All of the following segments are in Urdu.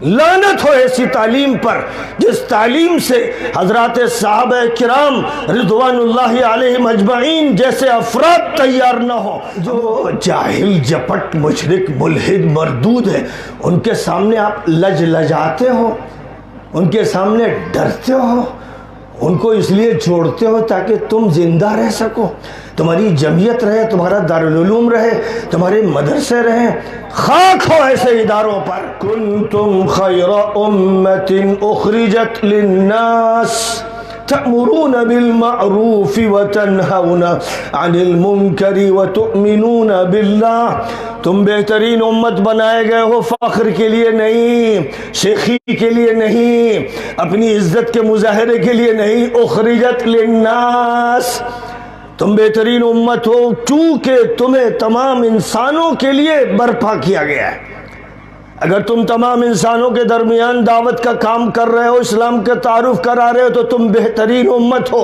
لعنت ہو ایسی تعلیم پر جس تعلیم سے حضرات صحابہ کرام رضوان اللہ علیہم اجمعین جیسے افراد تیار نہ ہو۔ جو جاہل جپٹ مشرک ملحد مردود ہے ان کے سامنے آپ لجاتے ہو، ان کے سامنے ڈرتے ہو، ان کو اس لیے چھوڑتے ہو تاکہ تم زندہ رہ سکو، تمہاری جمعیت رہے، تمہارا دارالعلوم رہے، تمہارے مدرسے رہیں۔ خاک ہو ایسے اداروں پر۔ کنتم خیر امت اخرجت للناس تأمرون بالمعروف وتنہون عن المنکر وتؤمنون باللہ۔ تم بہترین امت بنائے گئے ہو فخر کے لیے نہیں، شیخی کے لیے نہیں، اپنی عزت کے مظاہرے کے لیے نہیں۔ اخرجت للناس، تم بہترین امت ہو چونکہ تمہیں تمام انسانوں کے لیے برپا کیا گیا ہے۔ اگر تم تمام انسانوں کے درمیان دعوت کا کام کر رہے ہو، اسلام کا تعارف کرا رہے ہو تو تم بہترین امت ہو،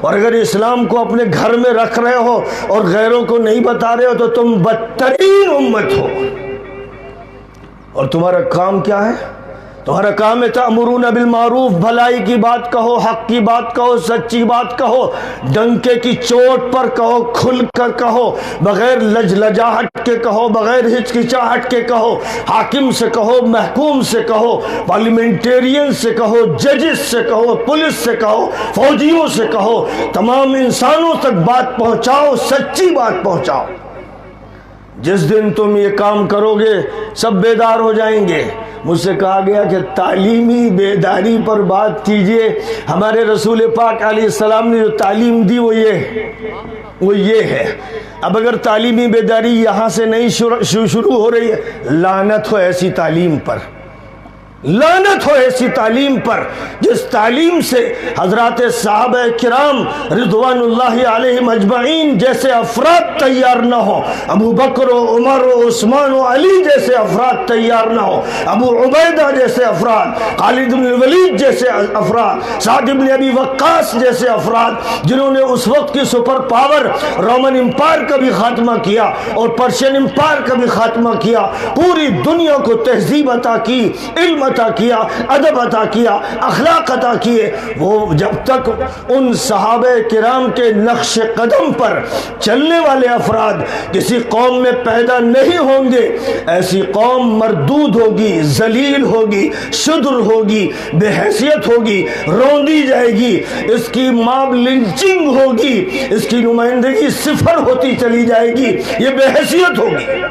اور اگر اسلام کو اپنے گھر میں رکھ رہے ہو اور غیروں کو نہیں بتا رہے ہو تو تم بدترین امت ہو۔ اور تمہارا کام کیا ہے؟ تمہارا کام ہے تأمرون بالمعروف، بھلائی کی بات کہو، حق کی بات کہو، سچی بات کہو، ڈنکے کی چوٹ پر کہو، کھل کر کہو، بغیر لجاہٹ کے کہو، بغیر ہچکچاہٹ کے کہو، حاکم سے کہو، محکوم سے کہو، پارلیمنٹیرین سے کہو، ججز سے کہو، پولیس سے کہو، فوجیوں سے کہو، تمام انسانوں تک بات پہنچاؤ، سچی بات پہنچاؤ۔ جس دن تم یہ کام کرو گے سب بیدار ہو جائیں گے۔ مجھ سے کہا گیا کہ تعلیمی بیداری پر بات کیجئے۔ ہمارے رسول پاک علیہ السلام نے جو تعلیم دی وہ یہ ہے۔ اب اگر تعلیمی بیداری یہاں سے نہیں شروع ہو رہی ہے، لعنت ہو ایسی تعلیم پر، لعنت ہو ایسی تعلیم پر جس تعلیم سے حضرات صحابہ کرام رضوان اللہ علیہم اجمعین جیسے افراد تیار نہ ہو، ابو بکر و عمر و عثمان و علی جیسے افراد تیار نہ ہو، ابو عبیدہ جیسے افراد، خالد بن ولید جیسے افراد، سعد بن ابی وقاص جیسے افراد جنہوں نے اس وقت کی سپر پاور رومن امپائر کا بھی خاتمہ کیا اور پرشین امپائر کا بھی خاتمہ کیا، پوری دنیا کو تہذیب عطا کی، علم عطا کیا، ادب عطا کیا، اخلاق عطا کیے۔ وہ جب تک ان صحابہ کرام کے نقش قدم پر چلنے والے افراد کسی قوم میں پیدا نہیں ہوں گے، ایسی قوم مردود ہوگی، ذلیل ہوگی، شدر ہوگی، بے حیثیت ہوگی، روندی جائے گی، اس کی ماب لنچنگ ہوگی، اس کی نمائندگی صفر ہوتی چلی جائے گی، یہ بے حیثیت ہوگی۔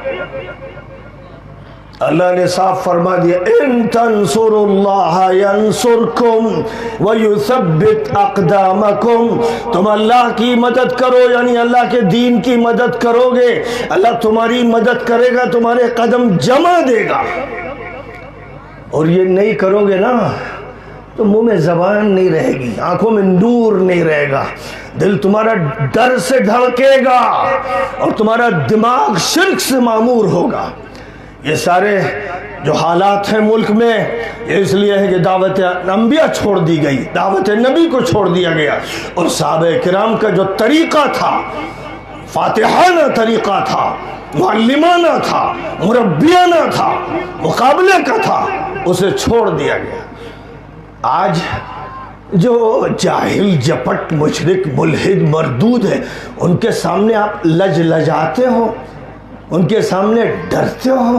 اللہ نے صاف فرما دیا ان تنصروا اللہ ینصرکم ویثبت اقدامکم، تم اللہ کی مدد کرو یعنی اللہ کے دین کی مدد کرو گے، اللہ تمہاری مدد کرے گا، تمہارے قدم جمع دے گا۔ اور یہ نہیں کرو گے نا تو منہ میں زبان نہیں رہے گی، آنکھوں میں نور نہیں رہے گا، دل تمہارا ڈر سے دھڑکے گا اور تمہارا دماغ شرک سے معمور ہوگا۔ یہ سارے جو حالات ہیں ملک میں یہ اس لیے ہے کہ دعوت انبیاء چھوڑ دی گئی، دعوت نبی کو چھوڑ دیا گیا، اور صحابہ کرام کا جو طریقہ تھا، فاتحانہ طریقہ تھا، معلمانہ تھا، مربیانہ تھا، مقابلے کا تھا، اسے چھوڑ دیا گیا۔ آج جو جاہل جپٹ مشرک ملحد مردود ہے ان کے سامنے آپ لجاتے ہو، ان کے سامنے ڈرتے ہو،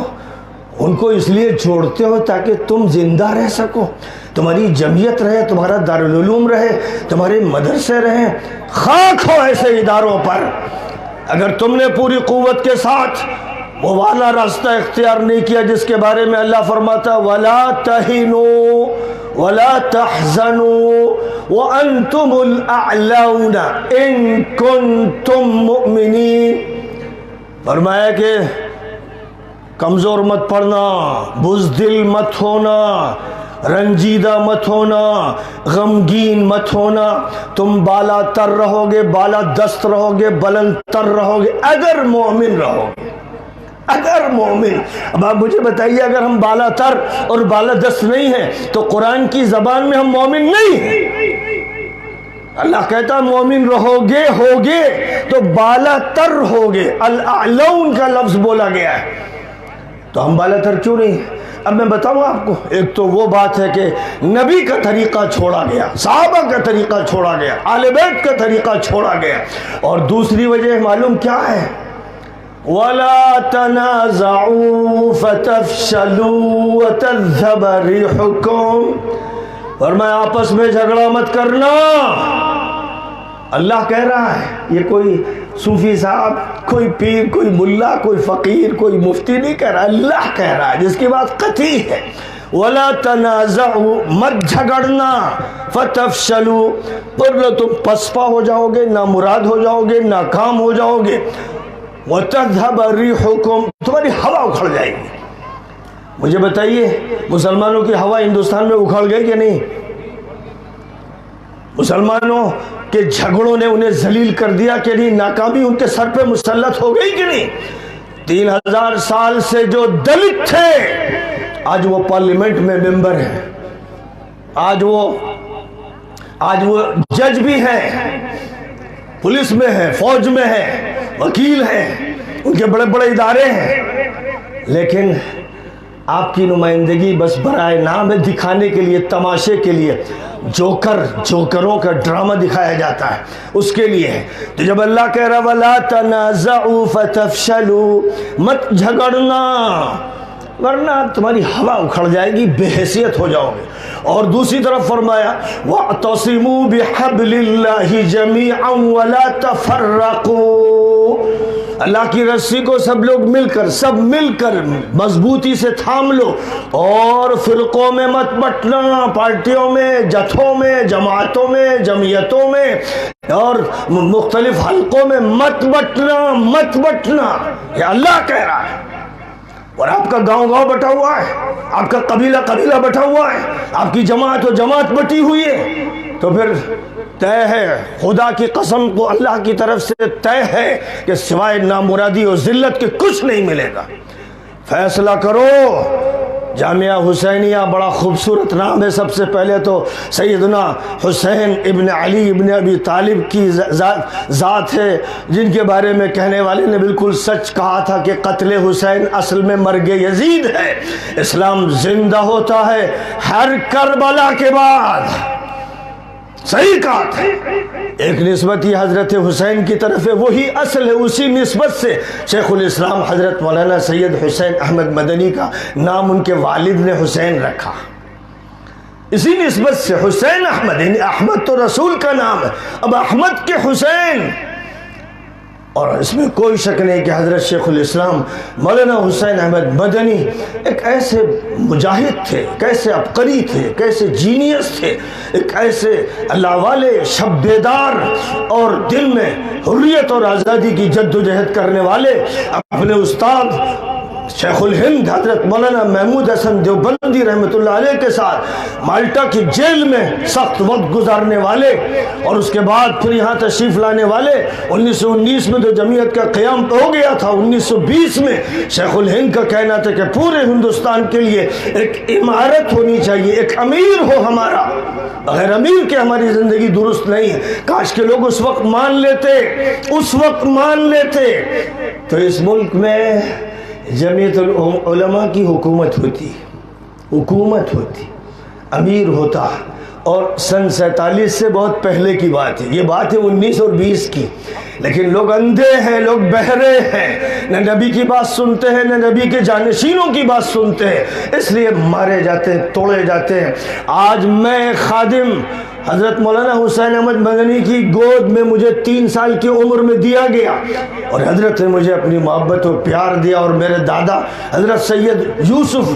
ان کو اس لیے چھوڑتے ہو تاکہ تم زندہ رہ سکو، تمہاری جمعیت رہے، تمہارا دارالعلوم رہے، تمہارے مدرسے رہیں۔ خاک ہو ایسے اداروں پر۔ اگر تم نے پوری قوت کے ساتھ وہ والا راستہ اختیار نہیں کیا جس کے بارے میں اللہ فرماتا وَلَا تَهِنُوا وَلَا تَحْزَنُوا وَأَنْتُمُ الْأَعْلَوْنَ إِن كُنتُم مُؤْمِنِينَ، فرمایا کہ کمزور مت پڑنا، بزدل مت ہونا، رنجیدہ مت ہونا، غمگین مت ہونا، تم بالا تر رہو گے، بالا دست رہو گے، بلند تر رہو گے اگر مومن رہو گے، اگر مومن۔ اب آپ مجھے بتائیے اگر ہم بالا تر اور بالا دست نہیں ہیں تو قرآن کی زبان میں ہم مومن نہیں ہیں۔ اللہ کہتا مومن رہو گے، ہوگے تو بالا تر ہوگے، الاعلون کا لفظ بولا گیا ہے، تو ہم بالا تر کیوں نہیں؟ اب میں بتاؤں آپ کو، ایک تو وہ بات ہے کہ نبی کا طریقہ چھوڑا گیا، صحابہ کا طریقہ چھوڑا گیا، آل بیت کا طریقہ چھوڑا گیا، اور دوسری وجہ معلوم کیا ہے؟ وَلَا تَنَازَعُوا فَتَفْشَلُوا وَتَذْهَبَ رِيحُكُمْ، فرمایا آپس میں جھگڑا مت کرنا۔ اللہ کہہ رہا ہے، یہ کوئی صوفی صاحب، کوئی پیر، کوئی ملا، کوئی فقیر، کوئی مفتی نہیں کہہ رہا، اللہ کہہ رہا ہے، جس کی بات قطعی ہے۔ وَلَا تَنَازَعُوا، مت جھگڑنا، فَتَفْشَلُوا، ورنہ تم پسپا ہو جاؤ گے، نامراد ہو جاؤ گے، ناکام ہو جاؤ گے، وَتَذْهَبَ رِيحُكُمْ، تمہاری ہوا اکھڑ جائے گی۔ مجھے بتائیے مسلمانوں کی ہوا ہندوستان میں اکھڑ گئی کہ نہیں؟ مسلمانوں کے جھگڑوں نے انہیں ذلیل کر دیا کہ نہیں؟ ناکامی ان کے سر پہ مسلط ہو گئی کہ نہیں؟ 3000 سال سے جو دلت تھے آج وہ پارلیمنٹ میں ممبر ہیں، آج وہ جج بھی ہیں، پولیس میں ہیں، فوج میں ہیں، وکیل ہیں، ان کے بڑے بڑے ادارے ہیں، لیکن آپ کی نمائندگی بس برائے نام ہے، دکھانے کے لیے، تماشے کے لیے، جوکروں کا ڈرامہ دکھایا جاتا ہے، اس کے لیے ہے۔ تو جب اللہ کہہ رہا وَلَا تَنَازَعُوا فَتَفْشَلُوا، مت جھگڑنا ورنہ تمہاری ہوا اکھڑ جائے گی، بے حیثیت ہو جاؤ گے۔ اور دوسری طرف فرمایا وَاعْتَصِمُوا بِحَبْلِ اللَّهِ جَمِيعًا وَلَا تَفَرَّقُوا، اللہ کی رسی کو سب لوگ سب مل کر مضبوطی سے تھام لو، اور فرقوں میں مت بٹنا، پارٹیوں میں، جتھوں میں، جماعتوں میں، جمعیتوں میں اور مختلف حلقوں میں مت بٹنا، یہ اللہ کہہ رہا ہے۔ اور آپ کا گاؤں بٹا ہوا ہے، آپ کا قبیلہ بٹا ہوا ہے، آپ کی جماعت بٹی ہوئی ہے، تو پھر طے ہے، خدا کی قسم کو اللہ کی طرف سے طے ہے کہ سوائے نامرادی اور ذلت کے کچھ نہیں ملے گا۔ فیصلہ کرو۔ جامعہ حسینیہ بڑا خوبصورت نام ہے، سب سے پہلے تو سیدنا حسین ابن علی ابن ابی طالب کی ذات ہے، جن کے بارے میں کہنے والے نے بالکل سچ کہا تھا کہ قتل حسین اصل میں مرگ یزید ہے، اسلام زندہ ہوتا ہے ہر کربلا کے بعد۔ صحیح کہا تھا۔ ایک نسبت یہ حضرت حسین کی طرف ہے، وہی اصل ہے، اسی نسبت سے شیخ الاسلام حضرت مولانا سید حسین احمد مدنی کا نام ان کے والد نے حسین رکھا، اسی نسبت سے حسین احمد، یعنی احمد تو رسول کا نام ہے، اب احمد کے حسین۔ اور اس میں کوئی شک نہیں کہ حضرت شیخ الاسلام مولانا حسین احمد مدنی ایک ایسے مجاہد تھے، ایک ایسے عبقری تھے، ایک ایسے جینیس تھے، ایک ایسے اللہ والے، شب بیدار اور دل میں حریت اور آزادی کی جد و جہد کرنے والے، اپنے استاد شیخ الہند حضرت مولانا محمود حسن دیوبندی رحمۃ اللہ علیہ کے ساتھ مالٹا کی جیل میں سخت وقت گزارنے والے، اور اس کے بعد پھر یہاں تشریف لانے والے۔ 1919 میں تو جمعیت کا قیام ہو گیا تھا، 1920 میں شیخ الہند کا کہنا تھا کہ پورے ہندوستان کے لیے ایک عمارت ہونی چاہیے، ایک امیر ہو ہمارا، بغیر امیر کے ہماری زندگی درست نہیں ہے۔ کاش کے لوگ اس وقت مان لیتے تو اس ملک میں جمعیت العلماء کی حکومت ہوتی، امیر ہوتا۔ اور سن 47 سے بہت پہلے کی بات ہے، یہ بات ہے 19 اور 20 کی، لیکن لوگ اندھے ہیں، لوگ بہرے ہیں، نہ نبی کی بات سنتے ہیں، نہ نبی کے جانشینوں کی بات سنتے ہیں، اس لیے مارے جاتے ہیں، توڑے جاتے ہیں۔ آج میں خادم حضرت مولانا حسین احمد مدنی کی گود میں مجھے 3 سال کی عمر میں دیا گیا، اور حضرت نے مجھے اپنی محبت اور پیار دیا، اور میرے دادا حضرت سید یوسف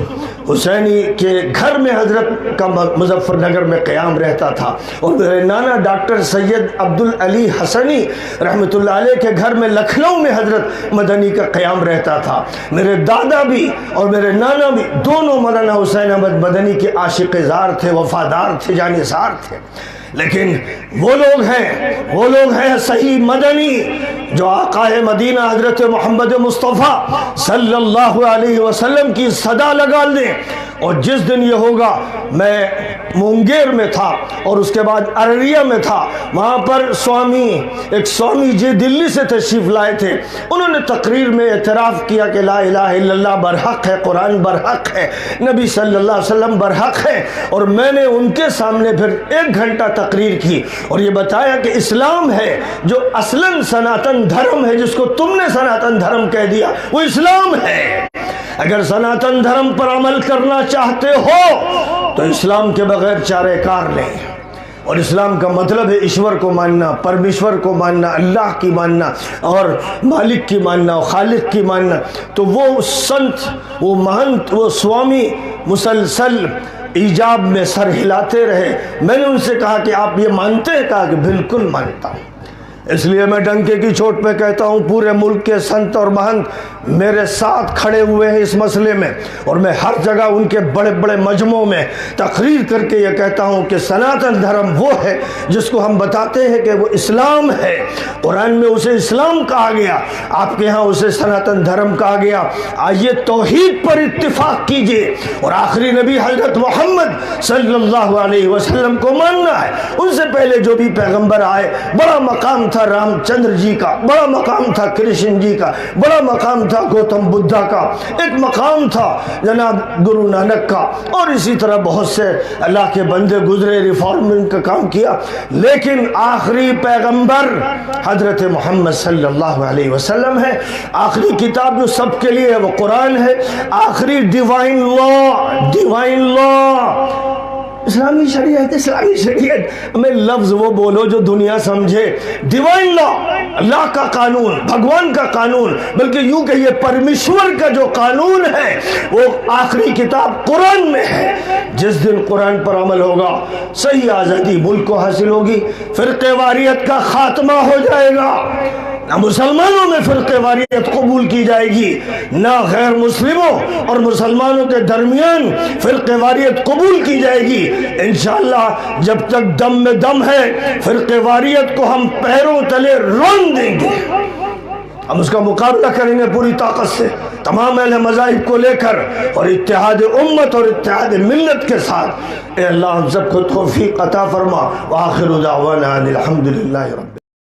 حسینی کے گھر میں حضرت کا مظفر نگر میں قیام رہتا تھا، اور میرے نانا ڈاکٹر سید عبدالعلی حسنی رحمۃ اللہ علیہ کے گھر میں لکھنؤ میں حضرت مدنی کا قیام رہتا تھا۔ میرے دادا بھی اور میرے نانا بھی دونوں مولانا حسین احمد مدنی کے عاشق زار تھے، وفادار تھے، جانثار تھے۔ لیکن وہ لوگ ہیں صحیح مدنی جو آقا مدینہ حضرت محمد مصطفیٰ صلی اللہ علیہ وسلم کی صدا لگا دیں، اور جس دن یہ ہوگا میں مونگیر میں تھا اور اس کے بعد ارریہ میں تھا، وہاں پر ایک سوامی جی دلی سے تشریف لائے تھے، انہوں نے تقریر میں اعتراف کیا کہ لا الہ الا اللہ برحق ہے، قرآن برحق ہے، نبی صلی اللہ علیہ وسلم برحق ہے، اور میں نے ان کے سامنے پھر 1 گھنٹہ تقریر کی اور یہ بتایا کہ اسلام ہے جو اصلاً سناتن دھرم ہے، جس کو تم نے سناتن دھرم کہہ دیا، وہ اسلام ہے۔ اگر سناتن دھرم پر عمل کرنا چاہتے ہو تو اسلام کے بغیر چارہ کار نہیں، اور اسلام کا مطلب ہے ایشور کو ماننا، پرمیشور کو ماننا، اللہ کی ماننا اور مالک کی ماننا اور خالق کی ماننا۔ تو وہ سنت، وہ مہنت، وہ سوامی مسلسل ایجاب میں سر ہلاتے رہے۔ میں نے ان سے کہا کہ آپ یہ مانتے ہیں؟ کہا کہ بالکل مانتا ہوں۔ اس لیے میں ڈنکے کی چوٹ پہ کہتا ہوں پورے ملک کے سنت اور مہنت میرے ساتھ کھڑے ہوئے ہیں اس مسئلے میں، اور میں ہر جگہ ان کے بڑے بڑے مجمعوں میں تقریر کر کے یہ کہتا ہوں کہ سناتن دھرم وہ ہے جس کو ہم بتاتے ہیں کہ وہ اسلام ہے۔ قرآن میں اسے اسلام کہا گیا، آپ کے ہاں اسے سناتن دھرم کہا گیا۔ آئیے توحید پر اتفاق کیجئے اور آخری نبی حضرت محمد صلی اللہ علیہ وسلم کو ماننا ہے۔ ان سے پہلے جو بھی پیغمبر آئے، بڑا مقام تھا رام چندر جی کا، بڑا مقام تھا کرشن جی کا، بڑا مقام تھا گوتم بدھا کا، ایک مقام تھا جناب گرو نانک کا، اور اسی طرح بہت سے اللہ کے بندے گزرے، ریفارمنگ کا کام کیا، لیکن آخری پیغمبر حضرت محمد صلی اللہ علیہ وسلم ہے۔ آخری کتاب جو سب کے لیے ہے وہ قرآن ہے، آخری ڈیوائن لا اسلامی شریعت، اسلامی شریعت میں لفظ وہ بولو جو دنیا سمجھے۔ ڈیوائن لا، اللہ کا قانون، بھگوان کا قانون، بلکہ یوں کہ یہ پرمیشور کا جو قانون ہے وہ آخری کتاب قرآن میں ہے۔ جس دن قرآن پر عمل ہوگا صحیح آزادی ملک کو حاصل ہوگی، فرقہ واریت کا خاتمہ ہو جائے گا، نہ مسلمانوں میں فرقہ واریت قبول کی جائے گی، نہ غیر مسلموں اور مسلمانوں کے درمیان فرقہ واریت قبول کی جائے گی۔ انشاءاللہ جب تک دم میں دم ہے فرقہ واریت کو ہم پیروں تلے رون دیں گے، ہم اس کا مقابلہ کریں گے پوری طاقت سے، تمام اہل مذاہب کو لے کر، اور اتحاد امت اور اتحاد ملت کے ساتھ۔ اے اللہ ہم سب کو توفیق عطا فرما، وآخر دعوانا الحمدللہ رب